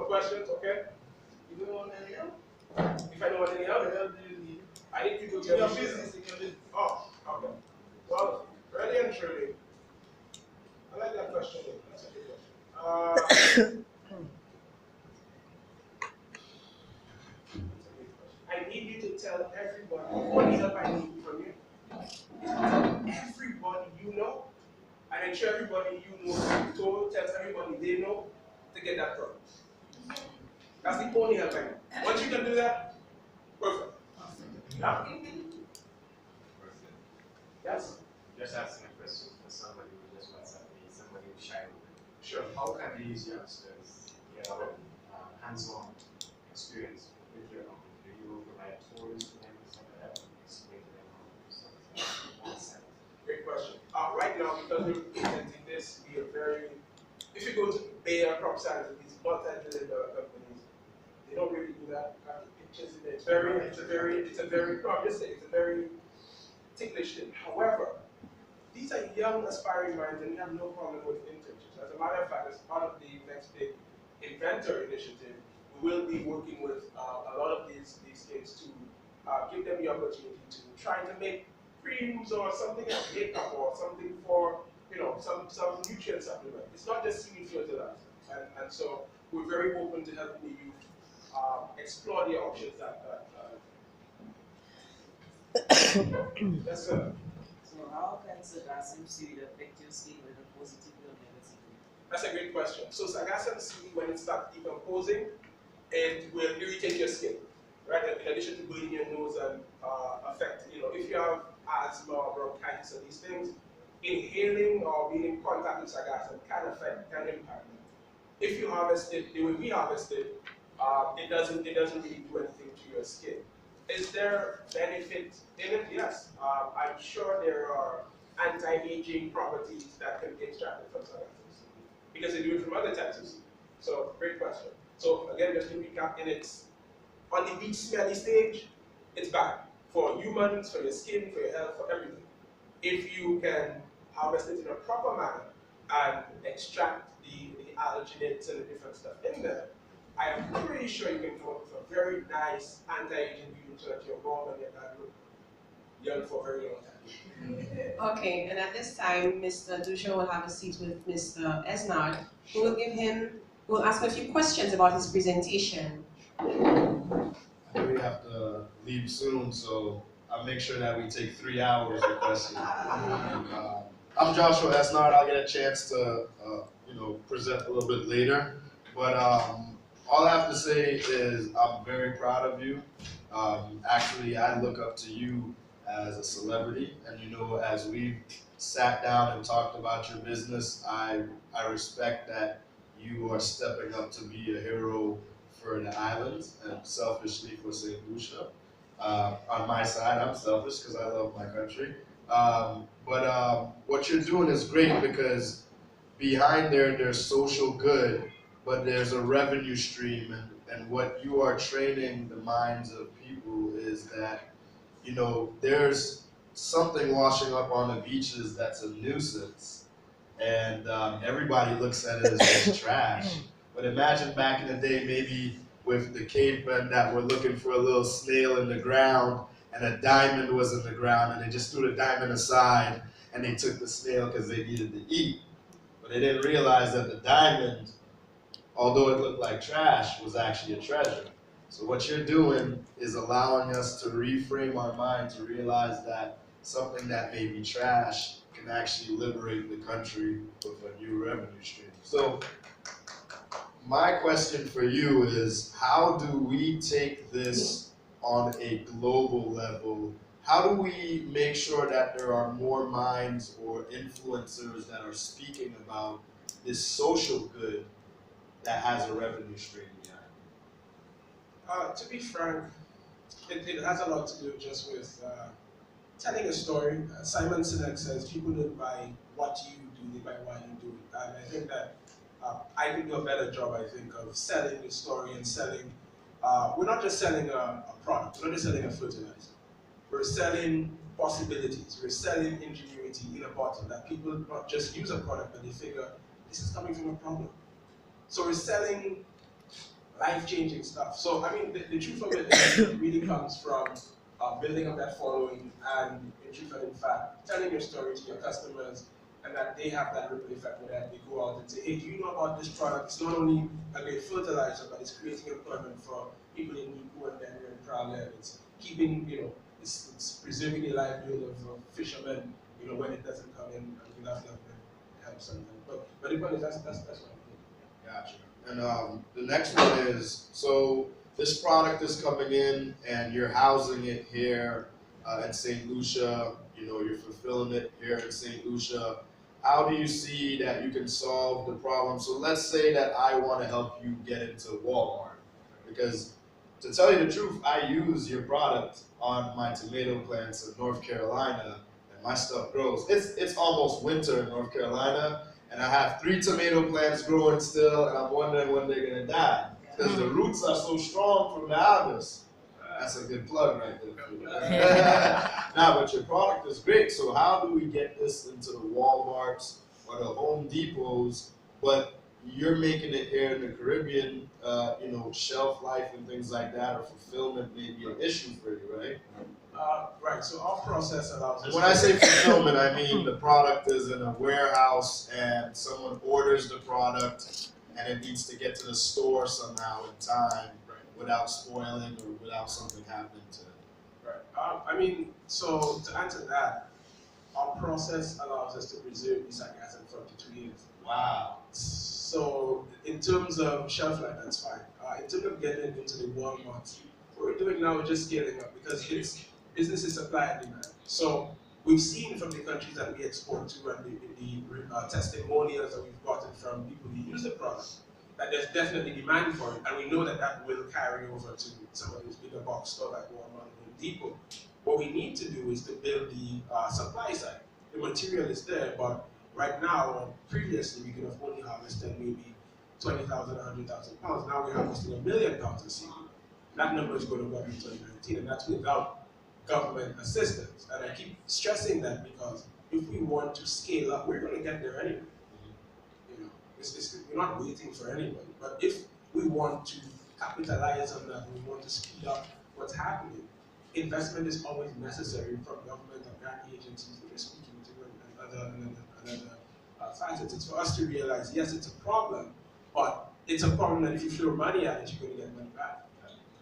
questions, okay? You don't want any help? If I don't want any help, What help do you need? I need people to In your business, in your business. Oh, okay. Well, really and truly, I like that question. That's a good question. I need you to tell everybody what help I need from you. Tell everybody you know, and ensure everybody you know you told, tells everybody they know to get that product. That's the only help I need. Once you can do that, perfect. Yeah? Yes? Just asking a question for somebody who just WhatsApp me, somebody who's shy. Sure. How can these youngsters get hands-on experience with your company? Do you provide tours for them or something like that? Explain to them how to sell? Great question. Right now, because we're implementing this, we are very, if you go to Bayer Crop Science, these multi-billion-dollar companies, they don't really do that. Pictures in it. It's a very ticklish thing. However, these are young, aspiring minds, and we have no problem with internships. As a matter of fact, as part of the next big inventor initiative, we will be working with a lot of these kids to give them the opportunity to try to make creams or something like makeup or something for, some nutrient supplement. It's not just seed fertilizer. And so we're very open to helping the youth explore the options that yes, sir. So how can sargassum seed affect your skin, whether positively or negatively? That's a great question. So sargassum seed, when it starts decomposing, it will irritate your skin, right? In addition to bleeding your nose and affect, if you have asthma or bronchitis or these things, inhaling or being in contact with sargassum can impact them. If you harvest it the way we harvest it, it doesn't really do anything to your skin. Is there benefit in it? Yes. I'm sure there are anti-aging properties that can be extracted from sargassum seed because they do it from other types of seed. So, great question. So, again, just to recap, on the beach smelly stage, it's bad for humans, for your skin, for your health, for everything. If you can harvest it in a proper manner and extract the alginates and the different stuff in there, I am pretty sure you can come up with a very nice anti-aging beauty so that your mom and your dad look young for a very long time. Okay, and at this time, Mr. Lucia will have a seat with Mr. Esnard, who will ask a few questions about his presentation. I know we have to leave soon, so I'll make sure that we take 3 hours of questions. I'm Joshua Esnard. I'll get a chance to, present a little bit later. But all I have to say is I'm very proud of you. Actually, I look up to you as a celebrity, and as we've sat down and talked about your business, I respect that you are stepping up to be a hero for the islands and selfishly for St. Lucia. On my side, I'm selfish because I love my country. But what you're doing is great because behind there's social good, but there's a revenue stream, and what you are training the minds of people is that, there's something washing up on the beaches that's a nuisance, and everybody looks at it as just trash. But imagine back in the day, maybe with the cavemen that were looking for a little snail in the ground, and a diamond was in the ground, and they just threw the diamond aside, and they took the snail because they needed to eat. But they didn't realize that the diamond, although it looked like trash, was actually a treasure. So what you're doing is allowing us to reframe our mind to realize that something that may be trash can actually liberate the country with a new revenue stream. So my question for you is, how do we take this on a global level? How do we make sure that there are more minds or influencers that are speaking about this social good that has a revenue stream behind it? To be frank, it has a lot to do just with telling a story. Simon Sinek says people don't buy what you do, they buy why you do it. And I think that I can do a better job, of selling the story and selling. We're not just selling a product, we're not just selling a fertilizer. We're selling possibilities, we're selling ingenuity in a bottle that people not just use a product, but they figure this is coming from a problem. So we're selling life-changing stuff. So, I mean, the truth of it is it really comes from building up that following and, in truth and in fact, telling your story to your customers and that they have that ripple effect where they go out and say, hey, do you know about this product? It's not only a great fertilizer, but it's creating employment for people in Nico and Denver and Prowler. It's keeping, it's preserving the livelihood of fishermen, when it doesn't come in and without government help sometimes. But the point is, that's what I'm thinking. Gotcha. And the next one is, so this product is coming in and you're housing it here in St. Lucia, you're fulfilling it here in St. Lucia. How do you see that you can solve the problem? So let's say that I want to help you get into Walmart, because to tell you the truth, I use your product on my tomato plants in North Carolina, and my stuff grows. It's almost winter in North Carolina, and I have 3 tomato plants growing still, and I'm wondering when they're gonna die, because the roots are so strong from the Algas. That's a good plug right there. Nah, but your product is great. So how do we get this into the Walmarts or the Home Depots? But you're making it here in the Caribbean. Shelf life and things like that, or fulfillment may be an issue for you, right? Right. So our process allows us. And when I say fulfillment, I mean the product is in a warehouse and someone orders the product and it needs to get to the store somehow in time. Without spoiling or without something happening to it. Right. So to answer that, our process allows us to preserve these acid for up to 2 years. Wow. So in terms of shelf life, that's fine. In terms of getting into the Walmart, what we're doing now is just scaling up because it's business is supply and demand. So we've seen from the countries that we export to and the testimonials that we've gotten from people who use the product, that there's definitely demand for it, and we know that that will carry over to some of these bigger box stores like Walmart and Home Depot. What we need to do is to build the supply side. The material is there, but right now, previously, we could have only harvested maybe 20,000, 100,000 pounds. Now we're harvesting 1 million pounds a season. That number is going to go up in 2019, and that's without government assistance. And I keep stressing that because if we want to scale up, we're going to get there anyway. We're not waiting for anybody. But if we want to capitalize on that, we want to speed up what's happening, investment is always necessary from government and grant agencies that we're speaking to and other facets. It's for us to realize, yes, it's a problem, but it's a problem that if you throw money at it, you're going to get money back.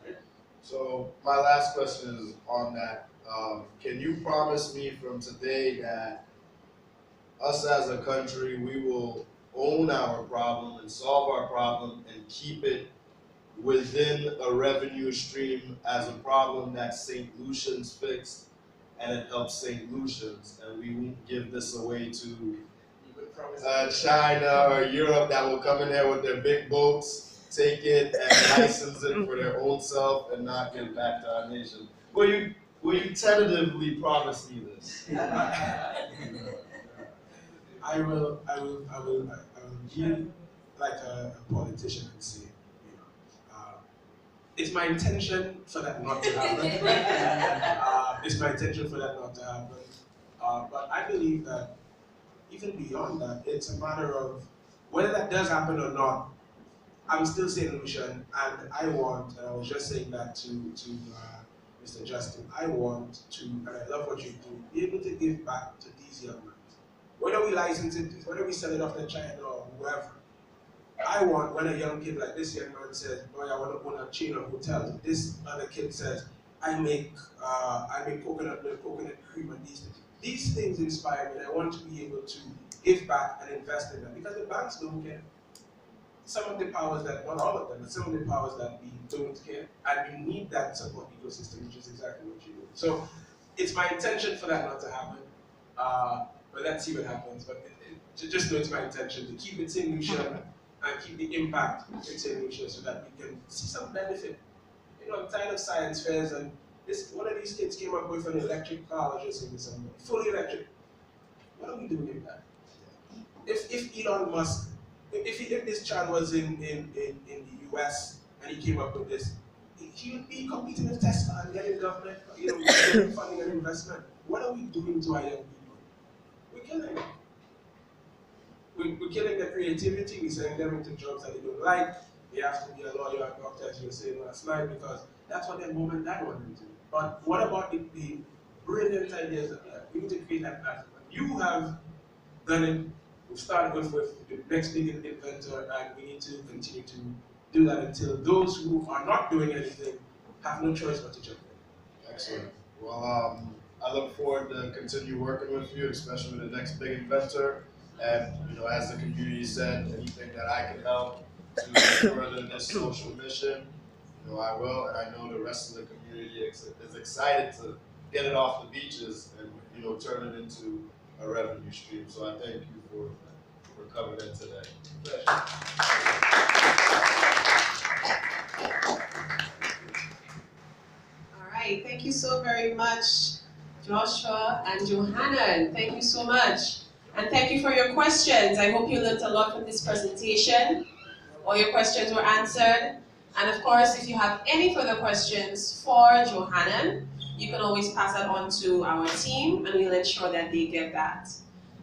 Right? So my last question is on that. Can you promise me from today that us as a country, we will own our problem and solve our problem and keep it within a revenue stream as a problem that St. Lucians fixed and it helps St. Lucians, and we won't give this away to China or Europe that will come in here with their big boats, take it and license it for their own self and not give it back to our nation. Will you tentatively promise me this? I will be like a politician and say, it's my intention for that not to happen. It's my intention for that not to happen. But I believe that even beyond that, it's a matter of whether that does happen or not. I'm still St. Lucian, and I want, and I was just saying that to Mr. Justin, I want to, and I love what you do, be able to give back to these young men. Whether we license it, whether we sell it off to China or whoever, I want when a young kid like this young man says, boy, I want to own a chain of hotels. This other kid says, I make coconut milk, coconut cream, and these things. These things inspire me, and I want to be able to give back and invest in them because the banks don't care. Some of the powers that, not all of them, but some of the powers that we don't care, and you need that support ecosystem, which is exactly what you do. So it's my intention for that not to happen. But let's see what happens. But just know it's my intention to keep it St. Lucia and keep the impact in St. Lucia so that we can see some benefit. I'm tired of science fairs, and one of these kids came up with an electric car just in December, fully electric. What are we doing with that? If Elon Musk, if this child was in the US and he came up with this, he would be competing with Tesla and getting government, funding and investment. What are we doing to our young people? We're killing them. We're killing their creativity. We're sending them into jobs that they don't like. they have to be a lawyer or a doctor, as you were saying last night, because that's what their mom and dad want them to do. But what about the brilliant ideas that we need to create that platform? You have done it. We've started with the next big inventor, and we need to continue to do that until those who are not doing anything have no choice but to jump in. Excellent. Well, I look forward to continue working with you, especially with the next big inventor. And as the community said, anything that I can help to further this social mission, I will. And I know the rest of the community is excited to get it off the beaches and turn it into a revenue stream. So I thank you for coming in today. All right, thank you so very much, Joshua and Johanna. Thank you so much. And thank you for your questions. I hope you learned a lot from this presentation. All your questions were answered. And of course, if you have any further questions for Johanna, you can always pass that on to our team and we'll ensure that they get that.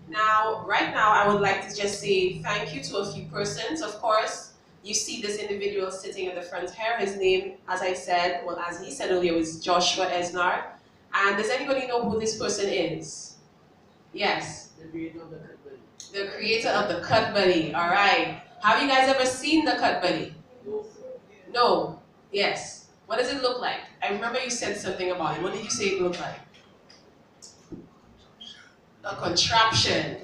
Now, right now, I would like to just say thank you to a few persons. Of course, you see this individual sitting at the front here. His name, as I said, well, as he said earlier, was Joshua Esnard. And does anybody know who this person is? Yes? The creator of the Cut Buddy. The creator of the Cut Buddy, all right. Have you guys ever seen the Cut Buddy? No? Yes. What does it look like? I remember you said something about it. What did you say it looked like? A contraption.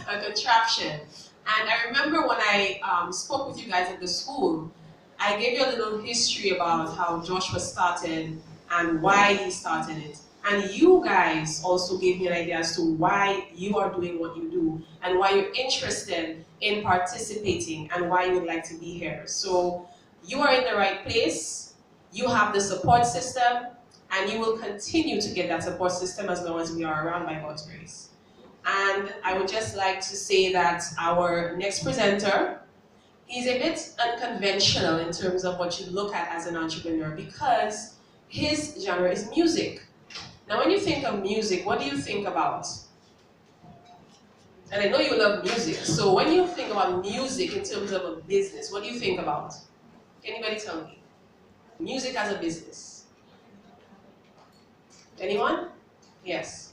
A contraption. And I remember when I spoke with you guys at the school, I gave you a little history about how Joshua started and why he started it. And you guys also gave me an idea as to why you are doing what you do and why you're interested in participating and why you would like to be here. So you are in the right place, you have the support system, and you will continue to get that support system as long as we are around by God's grace. And I would just like to say that our next presenter, he's a bit unconventional in terms of what you look at as an entrepreneur because his genre is music. Now when you think of music, what do you think about? And I know you love music, so when you think about music in terms of a business, what do you think about? Can anybody tell me? Music as a business. Anyone? Yes.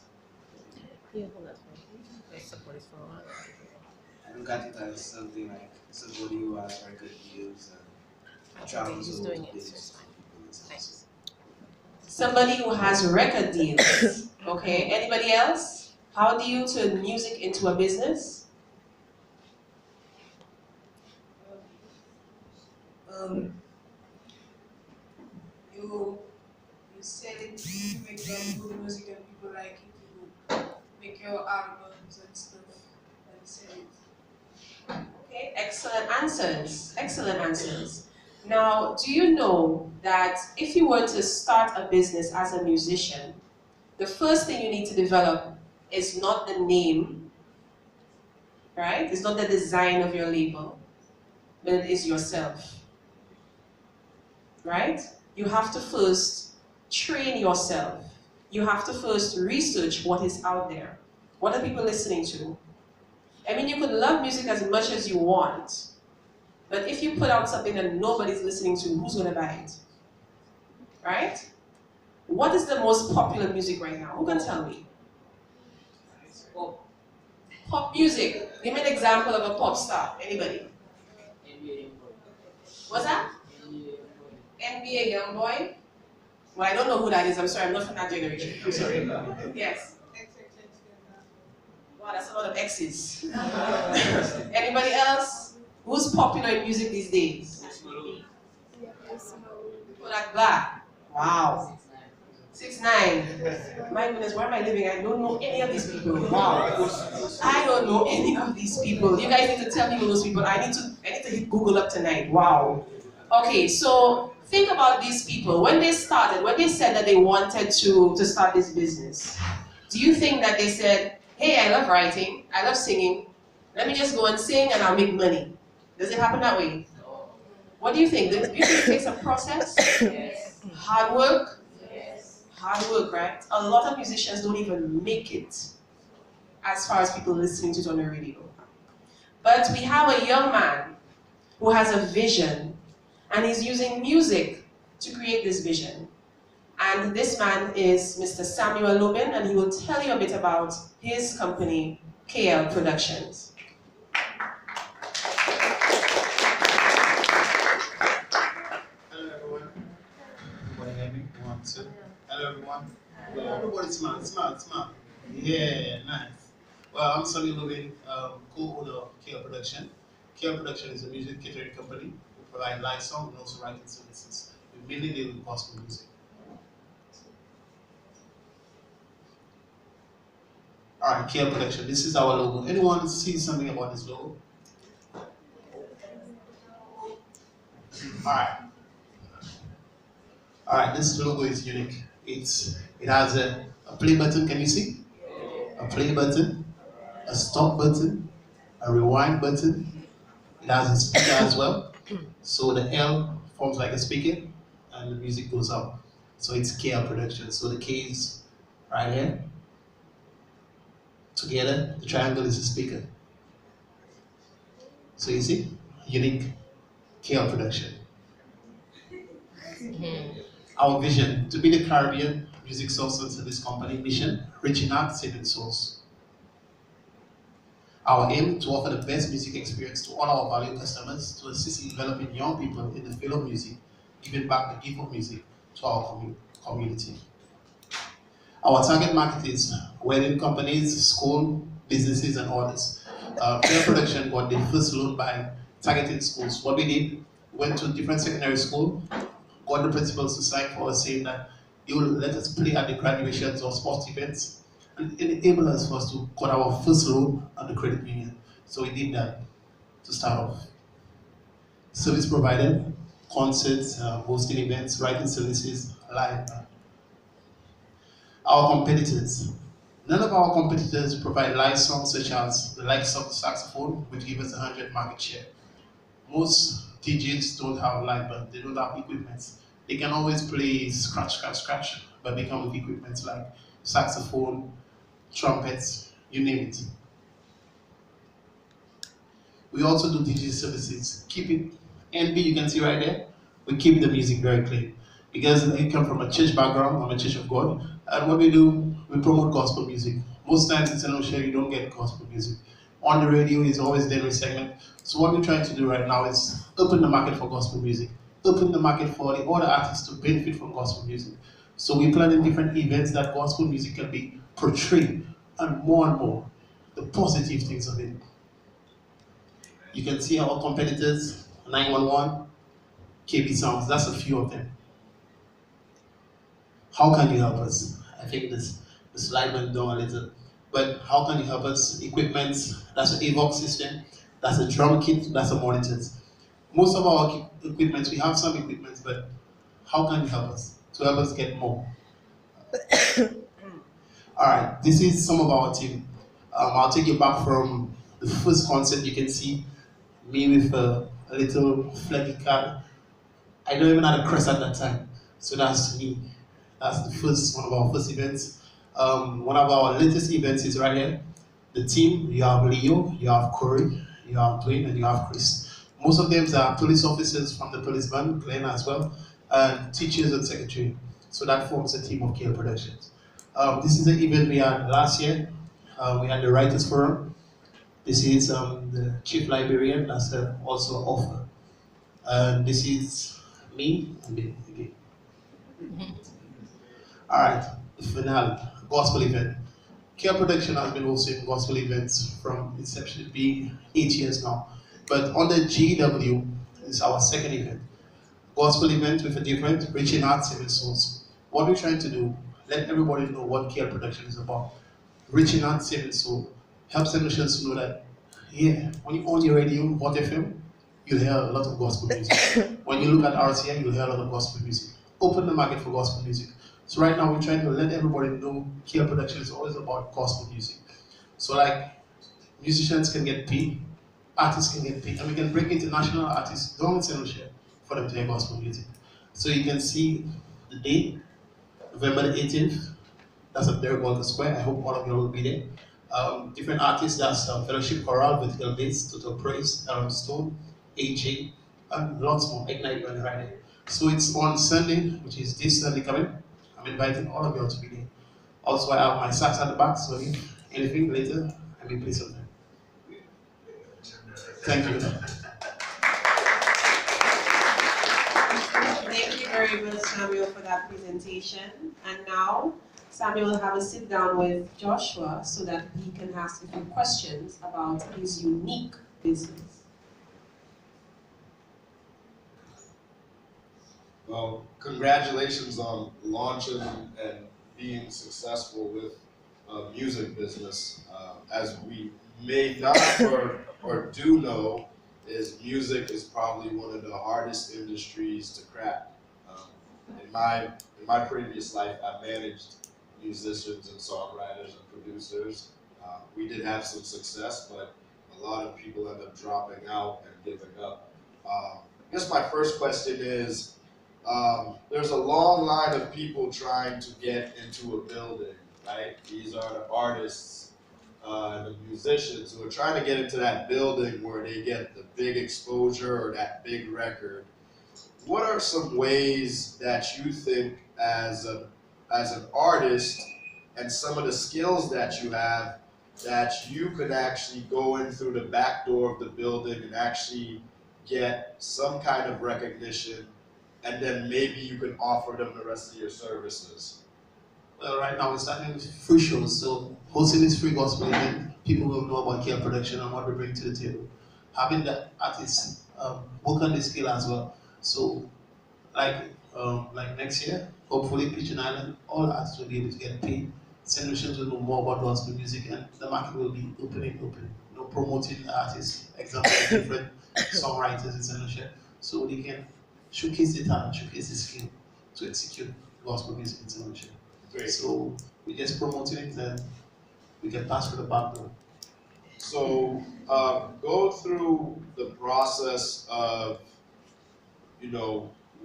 Yeah, hold that for me. Support is for a while. I look at it as something like somebody who has very good views and travels He's over doing the it, place so it's to fine. people and Nice. Somebody who has record deals. Okay, anybody else? How do you turn music into a business? You sell it, you make good music and people like it, you make your albums and stuff and sell it. Okay, excellent answers. Excellent answers. Now, do you know that if you were to start a business as a musician, the first thing you need to develop is not the name, right? It's not the design of your label, but it is yourself, right? You have to first train yourself. You have to first research what is out there. What are people listening to? I mean, you could love music as much as you want, but if you put out something that nobody's listening to, who's going to buy it? Right? What is the most popular music right now? Who can tell me? Pop music. Give me an example of a pop star. Anybody? What's that? NBA Youngboy? Well, I don't know who that is. I'm sorry. I'm not from that generation. I'm sorry. Yes. Wow, that's a lot of X's. Anybody else? Who's popular in music these days? Kodak Black. Wow. 6ix9ine. My goodness, where am I living? I don't know any of these people. Wow. I don't know any of these people. You guys need to tell me who those people. I need to hit Google up tonight. Wow. Okay, so think about these people. When they started, when they said that they wanted to start this business, do you think that they said, hey, I love writing, I love singing, let me just go and sing and I'll make money? Does it happen that way? What do you think? Do you think it takes a process? Yes. Hard work? Yes. Hard work, right? A lot of musicians don't even make it as far as people listening to it on the radio. But we have a young man who has a vision, and he's using music to create this vision. And this man is Mr. Samuel Lubin, and he will tell you a bit about his company, KL Productions. Hello everyone. Everybody hear me? 1, 2. Hello everyone. Well, everybody smart. Yeah, nice. Well, I'm Samuel Lubin, co-owner of KL Production. KL Production is a music catering company. We provide live song and also writing services. We mainly deal with gospel music. Alright, KL Production. This is our logo. Anyone see something about this logo? Alright, this logo is unique. It has a play button, can you see? A play button, a stop button, a rewind button. It has a speaker as well. So the L forms like a speaker and the music goes up. So it's KL Production. So the K is right here. Together, the triangle is the speaker. So you see, unique KL Production. Our vision, to be the Caribbean music source to this company. Mission, reaching out, saving souls. Our aim, to offer the best music experience to all our valued customers, to assist in developing young people in the field of music, giving back the gift of music to our community. Our target market is wedding companies, school, businesses, and others. KL Production got the first loan by targeting schools. What we did, went to different secondary schools, got the principals to sign for us saying that they will let us play at the graduations or sports events and enable us for us to got our first loan on the credit union. So we did that to start off. Service provided, concerts, hosting events, writing services, live. Our competitors. None of our competitors provide live songs such as the likes of the saxophone, which give us 100 market share. Most DJs don't have live band, they don't have equipment. They can always play scratch, but they come with equipment like saxophone, trumpets, you name it. We also do DJ services. Keep it, NB you can see right there, we keep the music very clean. Because we come from a church background, I'm a Church of God, and what we do, we promote gospel music. Most times in St. Lucia, you don't get gospel music. On the radio is always the segment. So what we're trying to do right now is open the market for gospel music. Open the market for the other artists to benefit from gospel music. So we plan in different events that gospel music can be portrayed and more, the positive things of it. You can see our competitors, 911, KB Sounds, that's a few of them. How can you help us? I think the slide went down a little. But how can you help us? Equipment, that's an AVOX system, that's a drum kit, that's a monitors. Most of our equipment, we have some equipment, but how can you help us? To help us get more. Alright, this is some of our team. I'll take you back from the first concert. You can see me with a little flaggy card. I don't even have a crest at that time. So that's me. That's the first one of our first events. One of our latest events is right here. The team, you have Leo, you have Corey, you have Dwayne, and you have Chris. Most of them are police officers from the police band, Glenn as well, and teachers and secretary. So that forms a team of KL Productions. This is the event we had last year. We had the Writers Forum. This is the chief librarian, that's also offer. And this is me and me again. Alright, the finale, gospel event. KL Production has been hosting gospel events from inception, being 8 years now. But on the GW is our second event. Gospel event with a different, reaching out, saving souls. What we're trying to do, let everybody know what KL Production is about. Reaching out, saving souls. Help solutions to know that, yeah, when you on your radio, Hot FM, you'll hear a lot of gospel music. When you look at RCA, you'll hear a lot of gospel music. Open the market for gospel music. So right now we're trying to let everybody know KL Production is always about gospel music. So like, musicians can get paid, artists can get paid, and we can bring international artists down in St. Lucia for them to hear gospel music. So you can see the date, November the 18th, that's at Derek Walker Square. I hope all of you will be there. Different artists, that's Fellowship Choral, Vertical Bass, Total Praise, Aaron Stone, AJ, and lots more. Ignite on Friday. So it's on Sunday, which is this Sunday coming. I'm inviting all of you to be there. Also, I have my sacks at the back, so if anything later, I may play something. Thank you. Thank you very much, Samuel, for that presentation. And now, Samuel will have a sit down with Joshua so that he can ask a few questions about his unique business. Well, congratulations on launching and being successful with a music business. As we may not or do know, is music is probably one of the hardest industries to crack. In my previous life, I managed musicians and songwriters and producers. We did have some success, but a lot of people end up dropping out and giving up. I guess my first question is, there's a long line of people trying to get into a building, right? These are the artists and the musicians who are trying to get into that building where they get the big exposure or that big record. What are some ways that you think as an artist and some of the skills that you have that you could actually go in through the back door of the building and actually get some kind of recognition, and then maybe you can offer them the rest of your services? Well, right now we're starting with free shows, so hosting this free gospel event, people will know about care production and what we bring to the table. Having the artists work on the skill as well. So, like next year, hopefully, Pigeon Island, all artists will be able to get paid. St. Lucians will know more about gospel music, and the market will be opening. You know, promoting artists, example, different songwriters in St. Lucia, so they can showcase their talent, showcase their skill to execute gospel music in St. Lucia. Great. So we just promoting it, and we can pass through the back door. So go through the process of,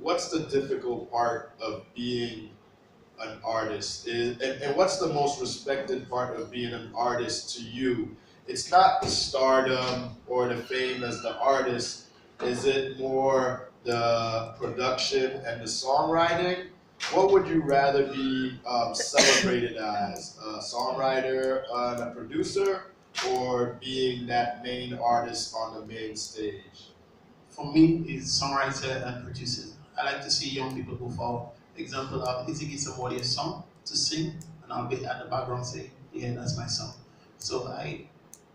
what's the difficult part of being an artist? And what's the most respected part of being an artist to you? It's not the stardom or the fame as the artist. Is it more the production and the songwriting? What would you rather be celebrated as? A songwriter and a producer, or being that main artist on the main stage? For me, it's songwriter and producer. I like to see young people go forward. Example, I'll easily give somebody a song to sing, and I'll be at the background saying, yeah, that's my song. So I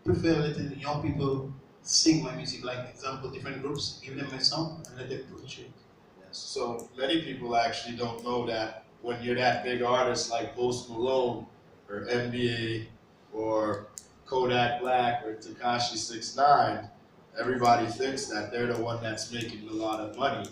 prefer letting young people sing my music, like example, different groups, give them my song and let them produce it. Yes. So many people actually don't know that when you're that big artist like Post Malone or NBA or Kodak Black or Tekashi 6ix9ine, everybody thinks that they're the one that's making a lot of money.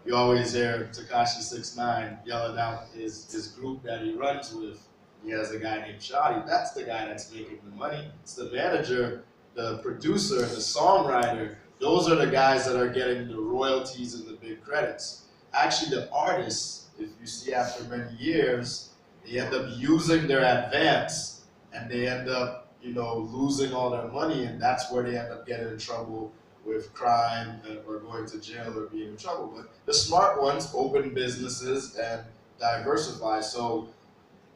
You always hear Tekashi 6ix9ine yelling out his group that he runs with. He has a guy named Shotty. That's the guy that's making the money. It's the manager, the producer, the songwriter. Those are the guys that are getting the royalties and the big credits. Actually, the artists, if you see after many years, they end up using their advance and they end up, losing all their money, and that's where they end up getting in trouble with crime or going to jail or being in trouble. But the smart ones open businesses and diversify. So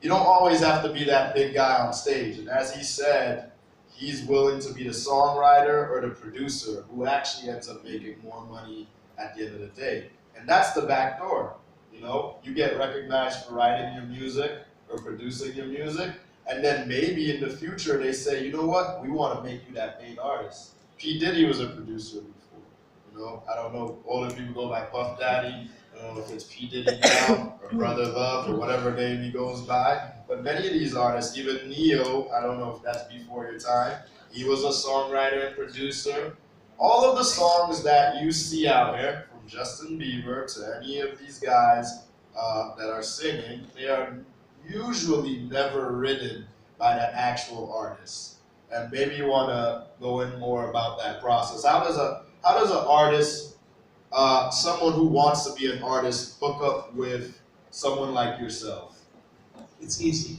you don't always have to be that big guy on stage. And as he said, he's willing to be the songwriter or the producer who actually ends up making more money at the end of the day. And that's the back door. You get recognized for writing your music or producing your music, and then maybe in the future they say, you know what, we want to make you that main artist. P. Diddy was a producer before. I don't know, older people go by Puff Daddy. I don't know if it's P. Diddy now or Brother Love or whatever name he goes by. But many of these artists, even Neo, I don't know if that's before your time, he was a songwriter and producer. All of the songs that you see out here, from Justin Bieber to any of these guys that are singing, they are usually never written by that actual artist. And maybe you want to go in more about that process. How does an artist, someone who wants to be an artist, hook up with someone like yourself? It's easy.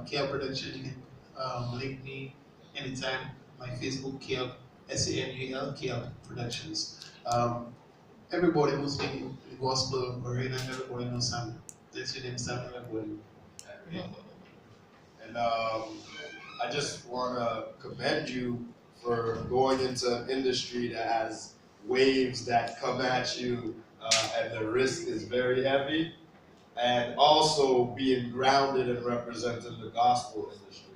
Care Production, you can link me anytime. My Facebook, Care SANUL Productions. Everybody knows me in the gospel arena, everybody knows Samuel. That's your name, Samuel, everybody. And I just want to commend you for going into an industry that has waves that come at you, and the risk is very heavy, and also being grounded and representing the gospel industry.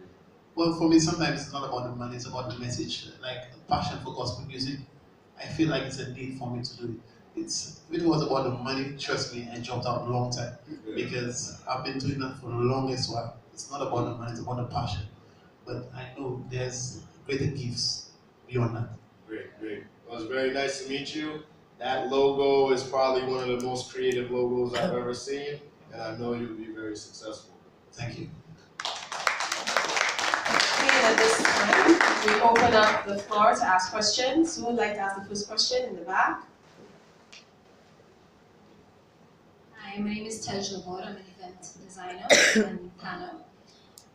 Well, for me, sometimes it's not about the money, it's about the message. Like the passion for gospel music, I feel like it's a need for me to do it. If it was about the money, trust me, I dropped out a long time because I've been doing that for the longest while. It's not about the money, it's about the passion. But I know there's greater gifts beyond that. Great, great. Well, it was very nice to meet you. That logo is probably one of the most creative logos I've ever seen, and I know you'll be very successful. Thank you. Okay, at this time, we open up the floor to ask questions. Who would like to ask the first question in the back? Hi, my name is Tej Labor. I'm an event designer and planner.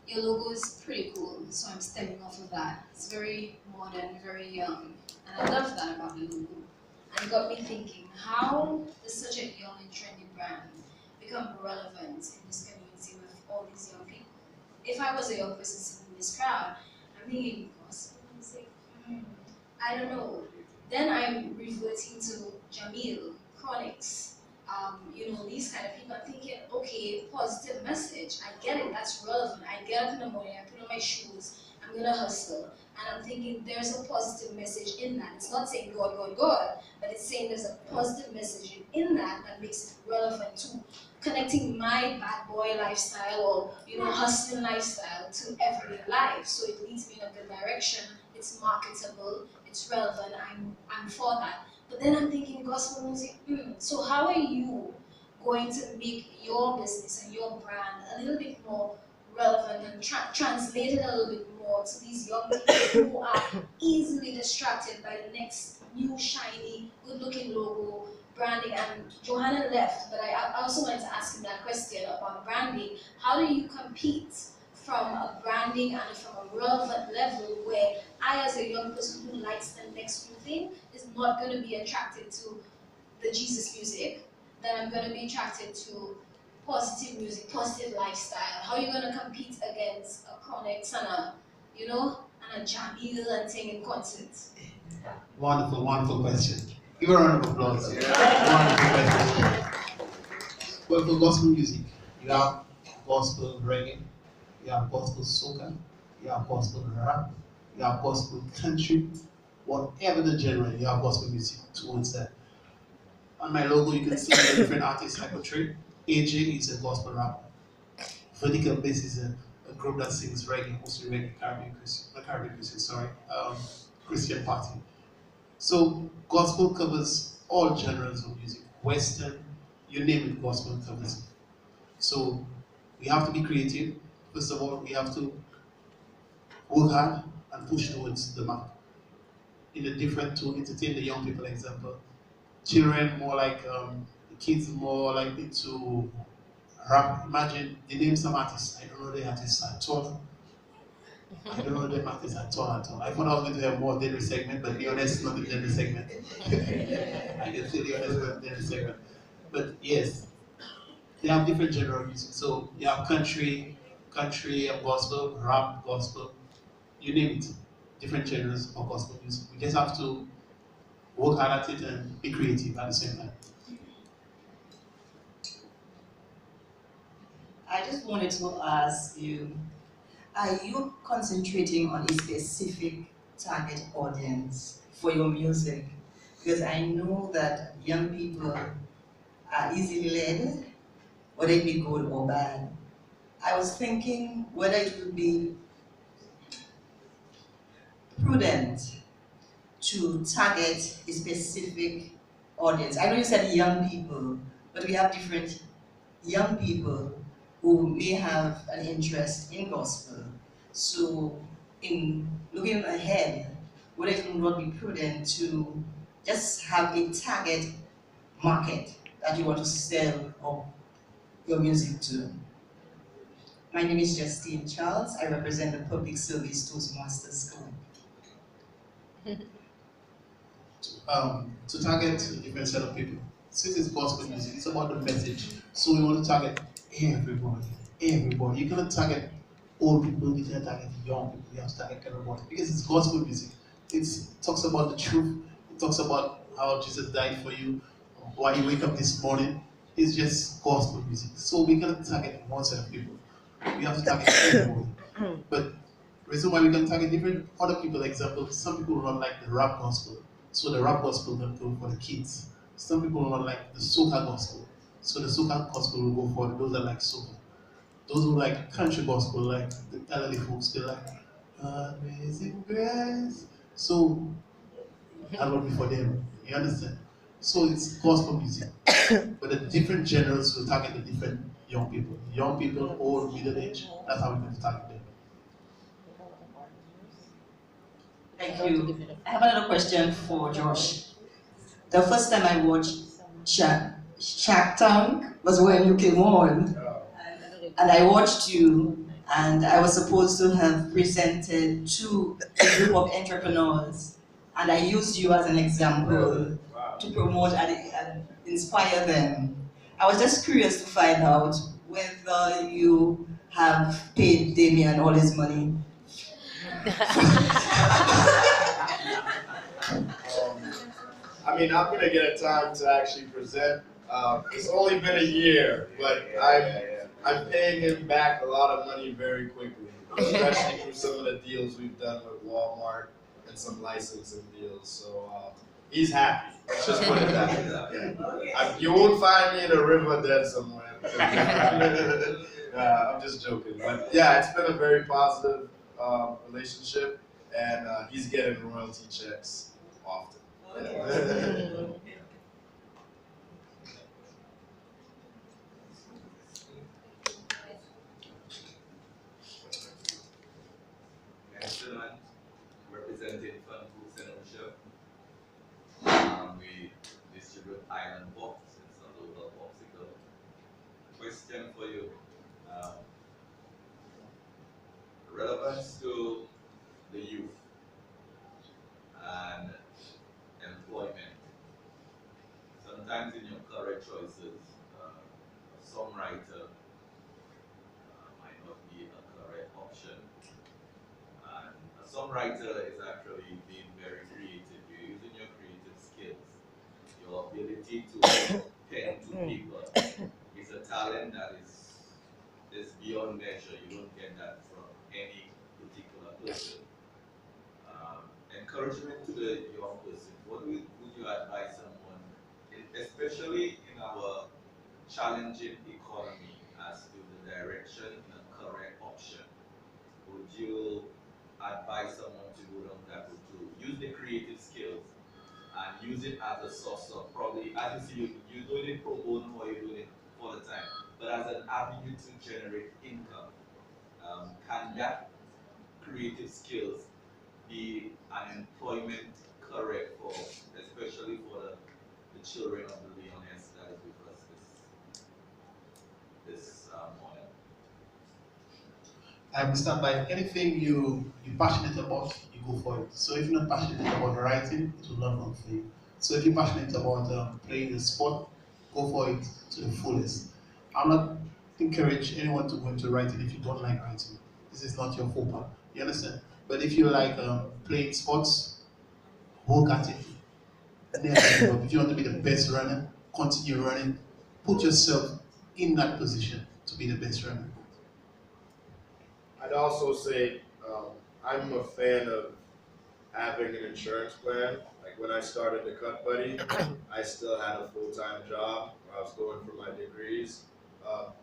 Your logo is pretty cool, so I'm stemming off of that. It's very modern, very young, and I love that about the logo. And it got me thinking, how does such a young and trendy brand become relevant in this community with all these young people? If I was a young person sitting in this crowd, I'm thinking, gospel music, I don't know. Then I'm reverting to Jamil, Chronix, these kind of people. I'm thinking, okay, positive message. I get it, that's relevant. I get up in the morning, I put on my shoes, I'm gonna hustle. And I'm thinking there's a positive message in that. It's not saying God, God, God, but it's saying there's a positive message in that that makes it relevant to connecting my bad boy lifestyle or hustling lifestyle to everyday life. So it leads me in a good direction. It's marketable, it's relevant, I'm for that. But then I'm thinking gospel music, so how are you going to make your business and your brand a little bit more relevant and translate it a little bit more to these young people who are easily distracted by the next new, shiny, good-looking logo, branding? And Johanna left, but I also wanted to ask him that question about branding. How do you compete from a branding and from a relevant level where I, as a young person who likes the next new thing, is not going to be attracted to the Jesus music, then I'm going to be attracted to positive music, positive lifestyle? How are you going to compete against a Chronix and a Jamil and thing in concert? Wonderful, wonderful question. Give a round of applause. Wonderful question. Well, for gospel music, you have gospel reggae, you have gospel soca, you have gospel rap, you have gospel country, whatever the genre, you have gospel music towards that. On my logo, you can see the different artists I portray. AJ is a gospel rapper. Vertical Bass is a group that sings reggae, mostly reggae, Christian party. So gospel covers all genres of music, Western, you name it, gospel covers it. So we have to be creative. First of all, we have to work hard and push towards the mark. In a different to entertain the young people, example. Children more like the kids more likely to rap. Imagine they name some artists. I don't know the artists at all. I don't know the artists at all. I thought I was going to have more daily segment, but be honest, not the daily segment. I can say the honest, not the daily segment. But yes, they have different genre of music. So you have country and gospel, rap, gospel, you name it. Different genres of gospel music. We just have to work hard at it and be creative at the same time. I just wanted to ask you, are you concentrating on a specific target audience for your music? Because I know that young people are easily led, whether it be good or bad. I was thinking whether it would be prudent to target a specific audience. I know you said young people, but we have different young people who may have an interest in gospel. So in looking ahead, would it not be prudent to just have a target market that you want to sell your music to? My name is Justine Charles. I represent the Public Service Toastmasters School. to target a different set of people. Since it's gospel music, it's about the message. So we want to target everybody. Everybody. You cannot target old people, you cannot target young people, you have to target everybody. Because it's gospel music. It talks about the truth. It talks about how Jesus died for you, why you wake up this morning. It's just gospel music. So we cannot target one set of people. We have to target everybody. But reason why we can target different other people, example, some people don't like the rap gospel. So the rap gospel will go for the kids. Some people don't like the soca gospel. So the soca gospel will go for those that like soca. Those who like country gospel, like the elderly folks, they like Amazing Grace. So that will be for them. You understand? So it's gospel music. But the different genres will target the different young people. Young people, old, middle age, that's how we're going to target them. Thank you. I have another question for Josh. The first time I watched Shark Tank was when you came on. And I watched you, and I was supposed to have presented to a group of entrepreneurs. And I used you as an example to promote and inspire them. I was just curious to find out whether you have paid Damien all his money. I mean, I'm gonna get a time to actually present. It's only been a year, but I'm paying him back a lot of money very quickly, especially through some of the deals we've done with Walmart and some licensing deals. So he's happy. Let's just put it that way. You won't find me in a river dead somewhere. I'm just joking, but yeah, it's been a very positive relationship, and he's getting royalty checks often. Gentlemen, representing Fun Foods and Lucia. We distribute island pops and some local popsicle. Question for you. Relevance to the youth and employment. Sometimes in your career choices, a songwriter might not be a correct option. And a songwriter is actually being very creative. You're using your creative skills. Your ability to pen to paper is a talent that is beyond measure. You don't get that from any particular person. Encouragement to the young person. What would you advise someone, especially in our challenging economy, as to the direction and the correct option? Would you advise someone to go down that route, to use the creative skills and use it as a source of, probably, as you see, you're doing it pro bono or you're doing it for the time, but as an avenue to generate income? Can that creative skills be an employment correct for, especially for the children of the Leones that is with us this morning? I understand by anything you're passionate about, you go for it. So if you're not passionate about writing, it will not work for you. So if you're passionate about playing the sport, go for it to the fullest. I'm not encourage anyone to go into writing if you don't like writing. This is not your focus. You understand? But if you like playing sports, work at it. If you want to be the best runner, continue running. Put yourself in that position to be the best runner. I'd also say I'm a fan of having an insurance plan. Like when I started the Cut Buddy, I still had a full-time job where I was going for my degrees.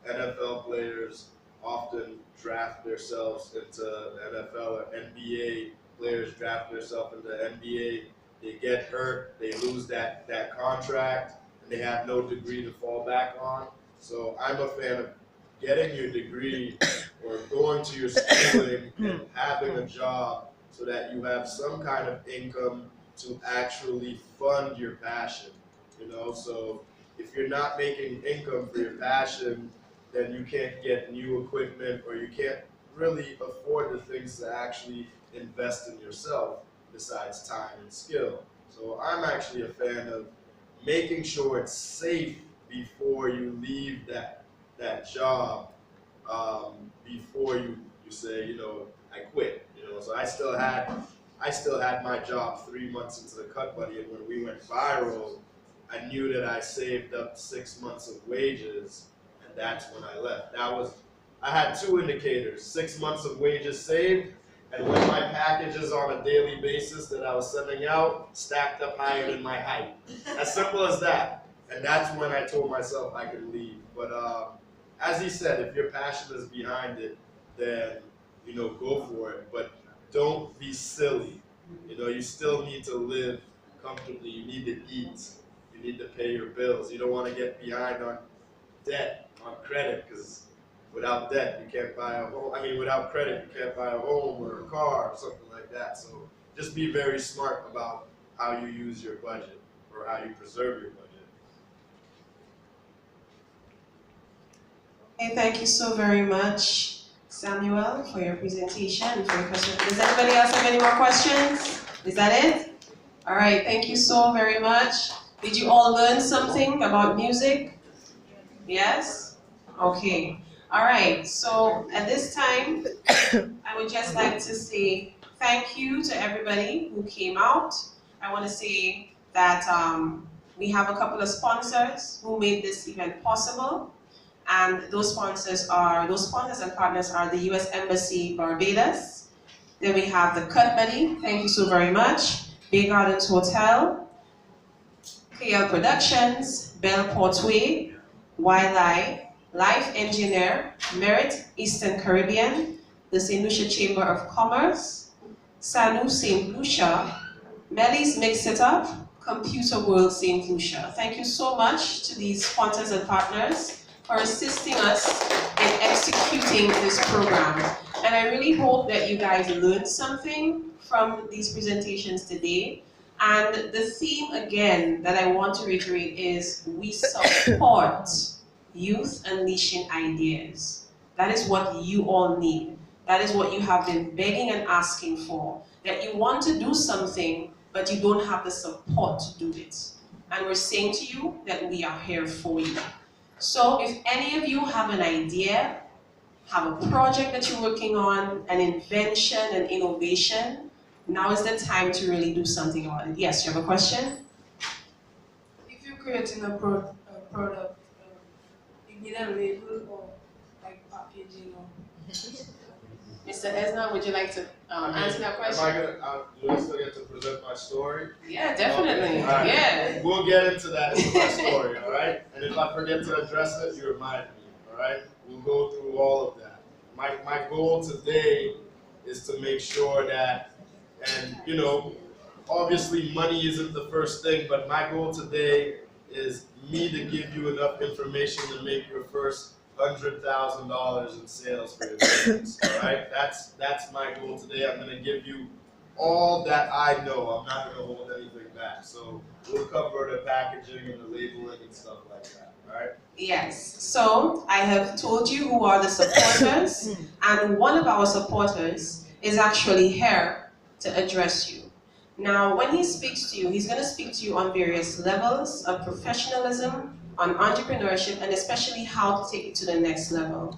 NFL players often draft themselves into the NFL, or NBA players draft themselves into the NBA. They get hurt, they lose that contract, and they have no degree to fall back on. So I'm a fan of getting your degree or going to your schooling and having a job so that you have some kind of income to actually fund your passion. So if you're not making income for your passion, then you can't get new equipment, or you can't really afford the things to actually invest in yourself besides time and skill. So I'm actually a fan of making sure it's safe before you leave that job, before you say, I quit. So I still had my job 3 months into the Cut Buddy, and when we went viral, I knew that I saved up 6 months of wages, and that's when I left. I had 2 indicators: 6 months of wages saved, and when my packages on a daily basis that I was sending out stacked up higher than my height. As simple as that. And that's when I told myself I could leave. But as he said, if your passion is behind it, then go for it. But don't be silly. You still need to live comfortably. You need to eat. You need to pay your bills. You don't want to get behind on debt, on credit, because without debt, you can't buy a home. Without credit, you can't buy a home or a car or something like that. So just be very smart about how you use your budget or how you preserve your budget. Okay, thank you so very much, Samuel, for your presentation and for your question. Does anybody else have any more questions? Is that it? All right, thank you so very much. Did you all learn something about music? Yes? Okay. All right, so at this time, I would just like to say thank you to everybody who came out. I want to say that we have a couple of sponsors who made this event possible. And those sponsors and partners are the U.S. Embassy Barbados. Then we have the Cut Buddy, thank you so very much. Bay Gardens Hotel, KL Productions, Bell Portway, Wiley, Life Engineer, Merit Eastern Caribbean, the St. Lucia Chamber of Commerce, Sanu St. Lucia, Melly's Mix It Up, Computer World St. Lucia. Thank you so much to these sponsors and partners for assisting us in executing this program. And I really hope that you guys learned something from these presentations today. And the theme, again, that I want to reiterate is we support youth unleashing ideas. That is what you all need. That is what you have been begging and asking for. That you want to do something, but you don't have the support to do it. And we're saying to you that we are here for you. So if any of you have an idea, have a project that you're working on, an invention, an innovation, now is the time to really do something about it. Yes, you have a question? If you're creating a product, you need a label or like packaging or... Mr. Esnard, would you like to answer that question? Do I still get to present my story? Yeah, definitely. Okay. Right. Yeah. We'll get into that in my story, all right? And if I forget to address it, you remind me, all right? We'll go through all of that. My goal today is to make sure that, and obviously money isn't the first thing, but my goal today is me to give you enough information to make your first $100,000 in sales for your business, all right? That's my goal today. I'm going to give you all that I know. I'm not going to hold anything back. So we'll cover the packaging and the labeling and stuff like that, all right? Yes. So I have told you who are the supporters, and one of our supporters is actually here to address you. Now, when he speaks to you, he's going to speak to you on various levels of professionalism, on entrepreneurship, and especially how to take it to the next level.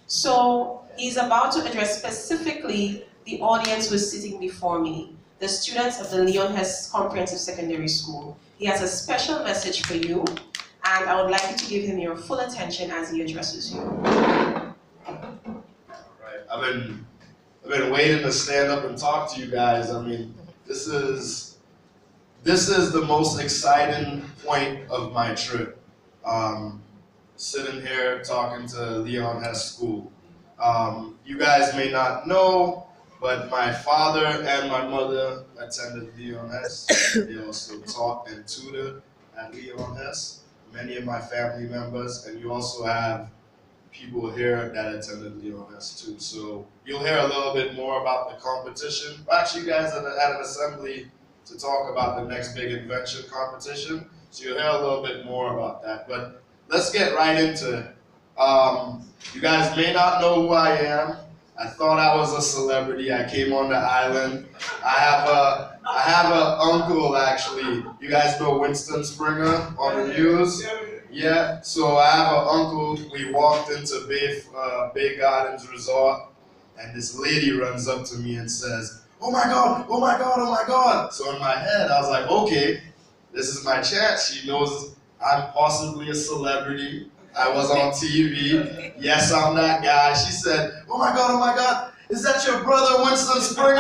So he's about to address specifically the audience who's sitting before me, the students of the Leon Hess Comprehensive Secondary School. He has a special message for you, and I would like you to give him your full attention as he addresses you. All right. I've been waiting to stand up and talk to you guys. I mean, this is the most exciting point of my trip. Sitting here talking to Leon Hess School. You guys may not know, but my father and my mother attended Leon Hess. They also taught and tutored at Leon Hess. Many of my family members, and you also have people here that attended Leon Hess too. So you'll hear a little bit more about the competition. Actually, you guys had an assembly to talk about the next big invention competition. So you'll hear a little bit more about that. But let's get right into it. You guys may not know who I am. I thought I was a celebrity. I came on the island. I have a uncle actually. You guys know Winston Springer on the news? Yeah. So I have an uncle. We walked into Bay Gardens Resort, and this lady runs up to me and says, "Oh my God! Oh my God! Oh my God!" So in my head, I was like, "Okay, this is my chance." She knows I'm possibly a celebrity. I was on TV. Yes, I'm that guy. She said, "Oh my God, is that your brother, Winston Springer?"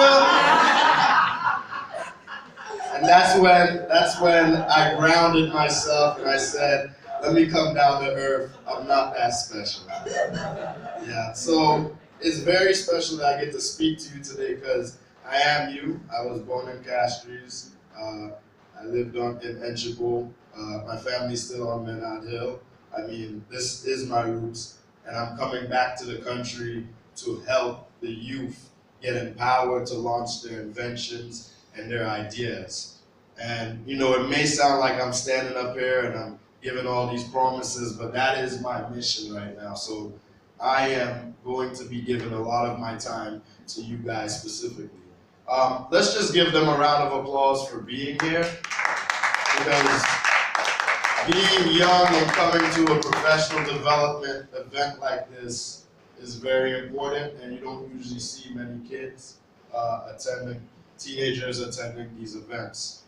And that's when I grounded myself and I said, "Let me come down to earth. I'm not that special." Yeah, so it's very special that I get to speak to you today because I am you. I was born in Castries. I lived in Enchibol. My family's still on Menard Hill. I mean, this is my roots, and I'm coming back to the country to help the youth get empowered to launch their inventions and their ideas. And you know, it may sound like I'm standing up here and I'm giving all these promises, but that is my mission right now. So I am going to be giving a lot of my time to you guys specifically. Let's just give them a round of applause for being here, because being young and coming to a professional development event like this is very important, and you don't usually see many kids teenagers attending these events.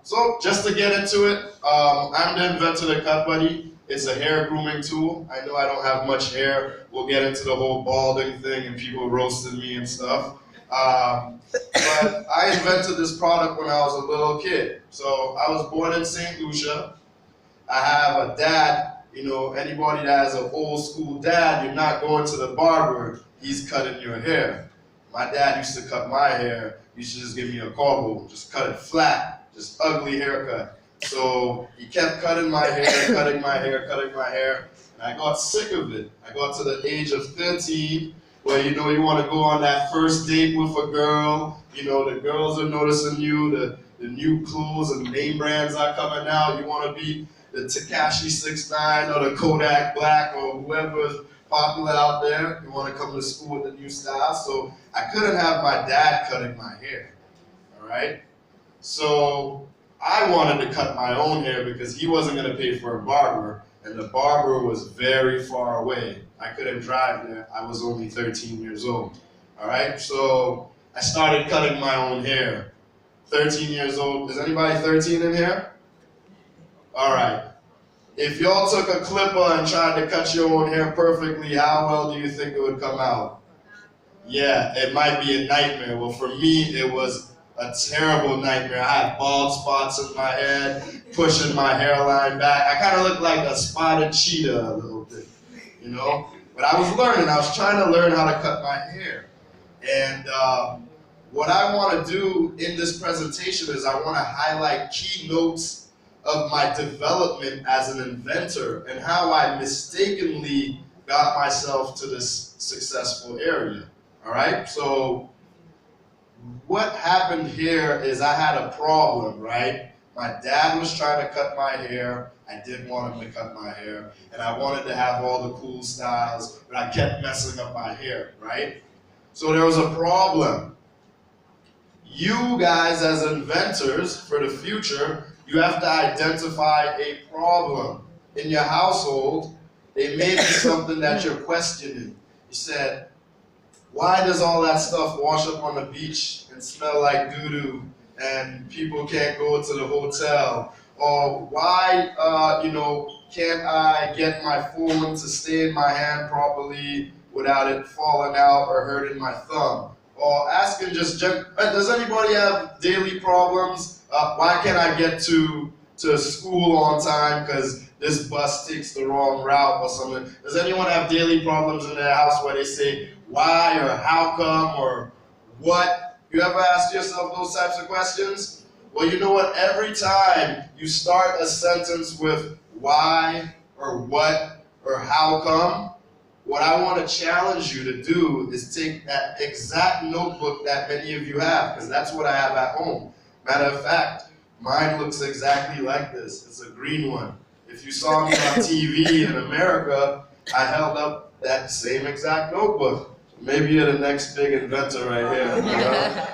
So just to get into it, I'm the inventor of the Cut Buddy. It's a hair grooming tool. I know I don't have much hair. We'll get into the whole balding thing and people roasting me and stuff. But I invented this product when I was a little kid. So I was born in St. Lucia. I have a dad, you know, anybody that has an old school dad, you're not going to the barber, he's cutting your hair. My dad used to cut my hair, he used to just give me a combo, just cut it flat, just ugly haircut. So he kept cutting my hair, cutting my hair, cutting my hair, and I got sick of it. I got to the age of 13, where you know you want to go on that first date with a girl, you know, the girls are noticing you, the new clothes and name brands are coming out, you want to be the Tekashi 6ix9ine or the Kodak Black or whoever's popular out there. You want to come to school with the new style. So I couldn't have my dad cutting my hair, all right? So I wanted to cut my own hair because he wasn't going to pay for a barber, and the barber was very far away. I couldn't drive there. I was only 13 years old, all right? So I started cutting my own hair. 13 years old. Is anybody 13 in here? All right. If y'all took a clipper and tried to cut your own hair perfectly, how well do you think it would come out? Yeah, it might be a nightmare. Well, for me, it was a terrible nightmare. I had bald spots in my head, pushing my hairline back. I kind of looked like a spotted cheetah a little bit, you know? But I was learning. I was trying to learn how to cut my hair. And what I want to do in this presentation is I want to highlight key notes of my development as an inventor and how I mistakenly got myself to this successful area, all right? So what happened here is I had a problem, right? My dad was trying to cut my hair. I didn't want him to cut my hair, and I wanted to have all the cool styles, but I kept messing up my hair, right? So there was a problem. You guys as inventors for the future, you have to identify a problem in your household. It may be something that you're questioning. You said, why does all that stuff wash up on the beach and smell like doo-doo and people can't go to the hotel? Or why, can't I get my phone to stay in my hand properly without it falling out or hurting my thumb? Or asking just, does anybody have daily problems? Why can't I get to school on time because this bus takes the wrong route or something? Does anyone have daily problems in their house where they say why or how come or what? You ever ask yourself those types of questions? Well, you know what? Every time you start a sentence with why or what or how come, what I want to challenge you to do is take that exact notebook that many of you have, because that's what I have at home. Matter of fact, mine looks exactly like this. It's a green one. If you saw me on TV in America, I held up that same exact notebook. Maybe you're the next big inventor right here. You know?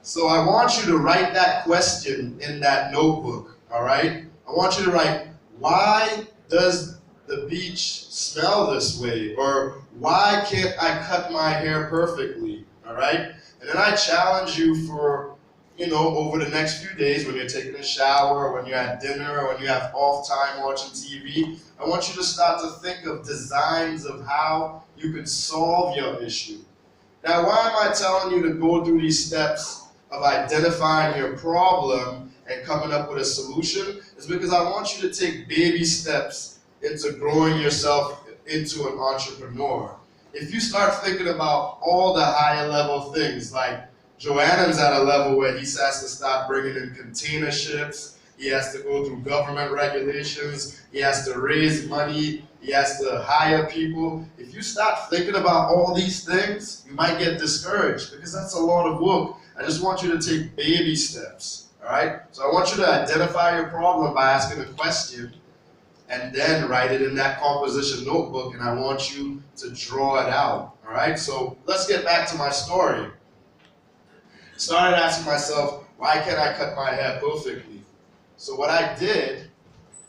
So I want you to write that question in that notebook, all right? I want you to write, why does the beach smell this way? Or why can't I cut my hair perfectly, all right? And then I challenge you for, you know, over the next few days when you're taking a shower, when you're at dinner, or when you have off time watching TV, I want you to start to think of designs of how you can solve your issue. Now, why am I telling you to go through these steps of identifying your problem and coming up with a solution? Is because I want you to take baby steps into growing yourself into an entrepreneur. If you start thinking about all the higher level things, like Joannan's at a level where he has to start bringing in container ships, he has to go through government regulations, he has to raise money, he has to hire people. If you start thinking about all these things, you might get discouraged because that's a lot of work. I just want you to take baby steps, all right? So I want you to identify your problem by asking a question and then write it in that composition notebook, and I want you to draw it out, all right? So let's get back to my story. Started asking myself, why can't I cut my hair perfectly? So what I did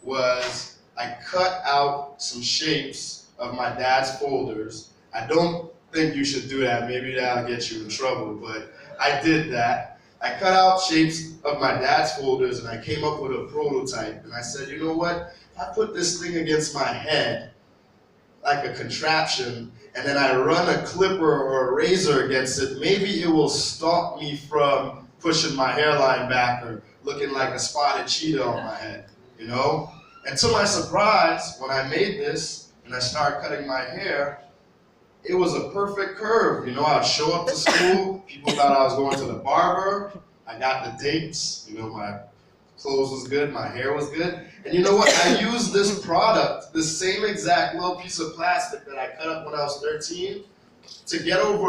was I cut out some shapes of my dad's folders. I don't think you should do that. Maybe that'll get you in trouble, but I did that. I cut out shapes of my dad's folders and I came up with a prototype. And I said, you know what? If I put this thing against my head like a contraption and then I run a clipper or a razor against it, maybe it will stop me from pushing my hairline back or looking like a spotted cheetah on my head, you know? And to my surprise, when I made this and I started cutting my hair, it was a perfect curve. You know, I'd show up to school, people thought I was going to the barber, I got the dates, you know, my clothes was good, my hair was good. And you know what, I used this product, the same exact little piece of plastic that I cut up when I was 13, to get over